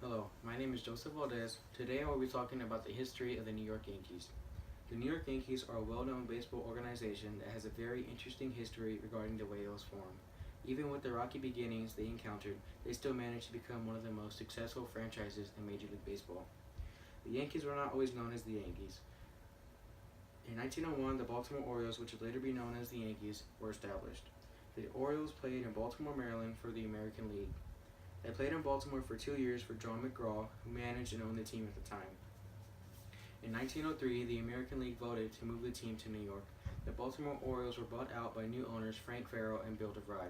Hello, my name is Joseph Valdez. Today I will be talking about the history of the New York Yankees. The New York Yankees are a well-known baseball organization that has a very interesting history regarding the way it was formed. Even with the rocky beginnings they encountered, they still managed to become one of the most successful franchises in Major League Baseball. The Yankees were not always known as the Yankees. In 1901, the Baltimore Orioles, which would later be known as the Yankees, were established. The Orioles played in Baltimore, Maryland for the American League. They played in Baltimore for 2 years for John McGraw, who managed and owned the team at the time. In 1903, the American League voted to move the team to New York. The Baltimore Orioles were bought out by new owners Frank Farrell and Bill DeVry.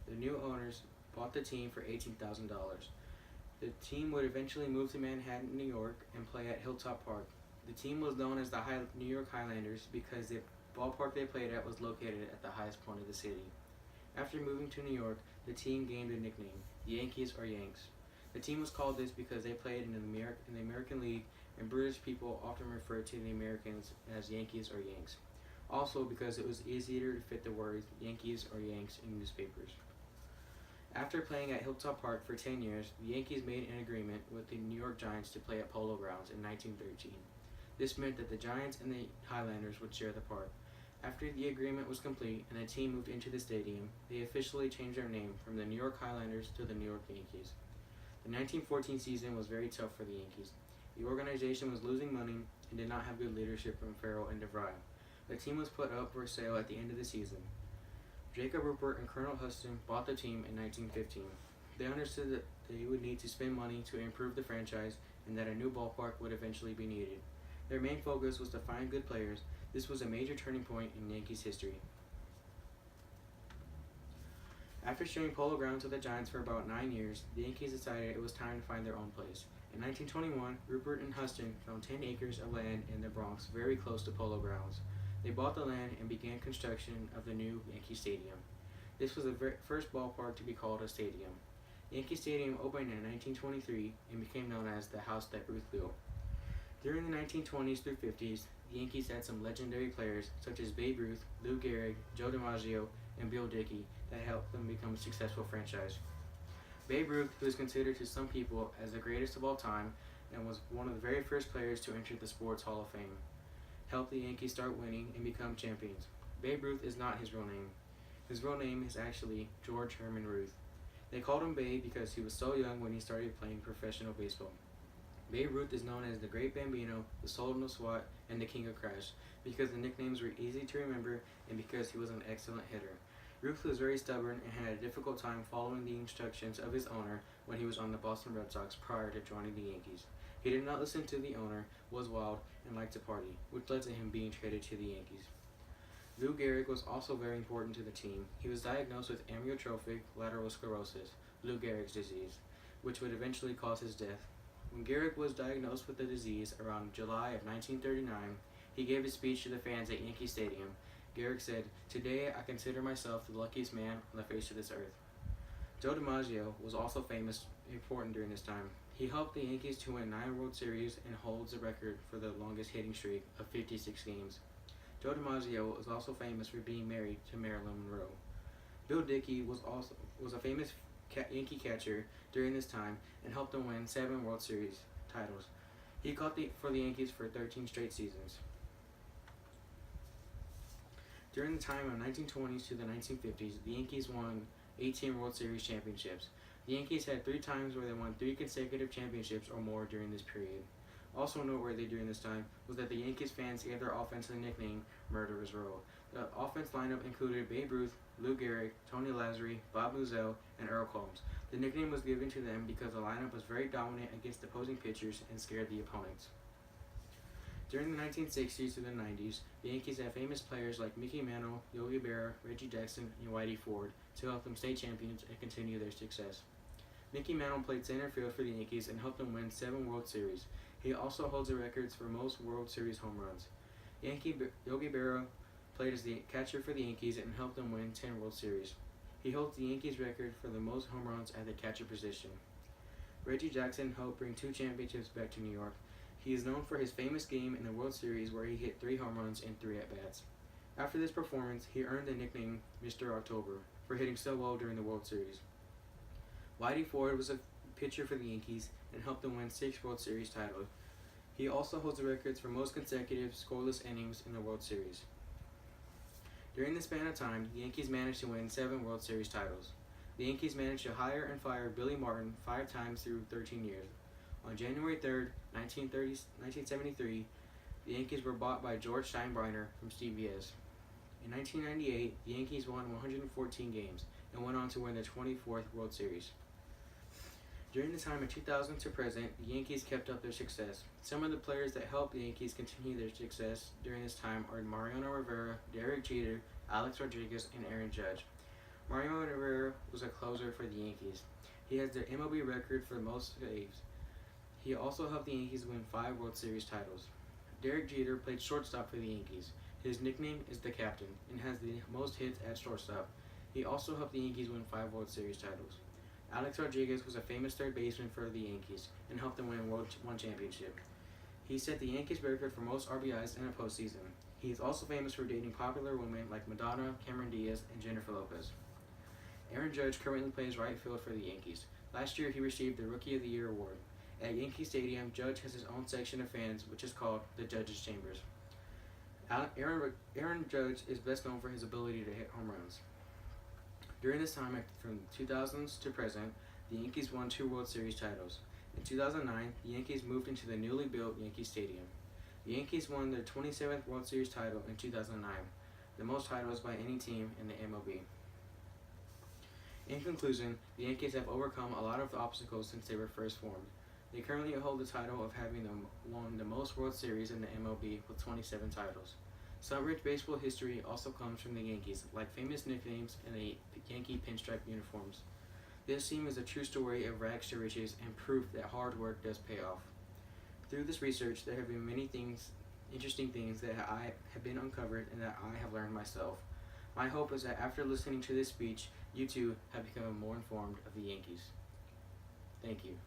The new owners bought the team for $18,000. The team would eventually move to Manhattan, New York, and play at Hilltop Park. The team was known as the New York Highlanders because the ballpark they played at was located at the highest point of the city. After moving to New York, the team gained a nickname, the Yankees or Yanks. The team was called this because they played in the American League, and British people often referred to the Americans as Yankees or Yanks. Also because it was easier to fit the words Yankees or Yanks in newspapers. After playing at Hilltop Park for 10 years, the Yankees made an agreement with the New York Giants to play at Polo Grounds in 1913. This meant that the Giants and the Highlanders would share the park. After the agreement was complete and the team moved into the stadium, they officially changed their name from the New York Highlanders to the New York Yankees. The 1914 season was very tough for the Yankees. The organization was losing money and did not have good leadership from Farrell and DeVry. The team was put up for sale at the end of the season. Jacob Rupert and Colonel Huston bought the team in 1915. They understood that they would need to spend money to improve the franchise and that a new ballpark would eventually be needed. Their main focus was to find good players. This was a major turning point in Yankees history. After sharing Polo Grounds with the Giants for about 9 years, the Yankees decided it was time to find their own place. In 1921, Rupert and Huston found 10 acres of land in the Bronx very close to Polo Grounds. They bought the land and began construction of the new Yankee Stadium. This was the first ballpark to be called a stadium. Yankee Stadium opened in 1923 and became known as the house that Ruth built. During the 1920s through 50s, the Yankees had some legendary players such as Babe Ruth, Lou Gehrig, Joe DiMaggio, and Bill Dickey that helped them become a successful franchise. Babe Ruth, who is considered to some people as the greatest of all time and was one of the very first players to enter the Sports Hall of Fame, helped the Yankees start winning and become champions. Babe Ruth is not his real name. His real name is actually George Herman Ruth. They called him Babe because he was so young when he started playing professional baseball. Babe Ruth is known as the Great Bambino, the Sultan of SWAT, and the King of Crash because the nicknames were easy to remember and because he was an excellent hitter. Ruth was very stubborn and had a difficult time following the instructions of his owner when he was on the Boston Red Sox prior to joining the Yankees. He did not listen to the owner, was wild, and liked to party, which led to him being traded to the Yankees. Lou Gehrig was also very important to the team. He was diagnosed with amyotrophic lateral sclerosis, Lou Gehrig's disease, which would eventually cause his death. When Gehrig was diagnosed with the disease around July of 1939, he gave a speech to the fans at Yankee Stadium. Gehrig said, "Today I consider myself the luckiest man on the face of this earth." Joe DiMaggio was also important during this time. He helped the Yankees to win 9 World Series and holds the record for the longest hitting streak of 56 games. Joe DiMaggio was also famous for being married to Marilyn Monroe. Bill Dickey was a famous Yankee catcher during this time and helped them win 7 World Series titles. He caught for the Yankees for 13 straight seasons. During the time of 1920s to the 1950s, the Yankees won 18 World Series championships. The Yankees had 3 times where they won 3 consecutive championships or more during this period. Also noteworthy during this time was that the Yankees fans gave their offense the nickname Murderer's Row. The offense lineup included Babe Ruth, Lou Gehrig, Tony Lazzari, Bob Muzell, and Earl Combs. The nickname was given to them because the lineup was very dominant against opposing pitchers and scared the opponents. During the 1960s to the 90s, the Yankees had famous players like Mickey Mantle, Yogi Berra, Reggie Jackson, and Whitey Ford to help them stay champions and continue their success. Mickey Mantle played center field for the Yankees and helped them win 7 World Series. He also holds the records for most World Series home runs. Yogi Berra played as the catcher for the Yankees and helped them win 10 World Series. He holds the Yankees record for the most home runs at the catcher position. Reggie Jackson helped bring 2 championships back to New York. He is known for his famous game in the World Series where he hit 3 home runs in 3 at-bats. After this performance, he earned the nickname Mr. October for hitting so well during the World Series. Whitey Ford was a pitcher for the Yankees and helped them win 6 World Series titles. He also holds the records for most consecutive scoreless innings in the World Series. During this span of time, the Yankees managed to win 7 World Series titles. The Yankees managed to hire and fire Billy Martin 5 times through 13 years. On January 3, 1973, the Yankees were bought by George Steinbrenner from CBS. In 1998, the Yankees won 114 games and went on to win their 24th World Series. During the time of 2000 to present, the Yankees kept up their success. Some of the players that helped the Yankees continue their success during this time are Mariano Rivera, Derek Jeter, Alex Rodriguez, and Aaron Judge. Mariano Rivera was a closer for the Yankees. He has the MLB record for most saves. He also helped the Yankees win 5 World Series titles. Derek Jeter played shortstop for the Yankees. His nickname is the Captain and has the most hits at shortstop. He also helped the Yankees win 5 World Series titles. Alex Rodriguez was a famous third baseman for the Yankees and helped them win one championship. He set the Yankees record for most RBIs in a postseason. He is also famous for dating popular women like Madonna, Cameron Diaz, and Jennifer Lopez. Aaron Judge currently plays right field for the Yankees. Last year, he received the Rookie of the Year award. At Yankee Stadium, Judge has his own section of fans, which is called the Judge's Chambers. Aaron Judge is best known for his ability to hit home runs. During this time, from 2000s to present, the Yankees won 2 World Series titles. In 2009, the Yankees moved into the newly built Yankee Stadium. The Yankees won their 27th World Series title in 2009, the most titles by any team in the MLB. In conclusion, the Yankees have overcome a lot of the obstacles since they were first formed. They currently hold the title of having won the most World Series in the MLB with 27 titles. Some rich baseball history also comes from the Yankees, like famous nicknames and the Yankee pinstripe uniforms. This team is a true story of rags to riches and proof that hard work does pay off. Through this research, there have been many interesting things that I have been uncovered and that I have learned myself. My hope is that after listening to this speech, you too have become more informed of the Yankees. Thank you.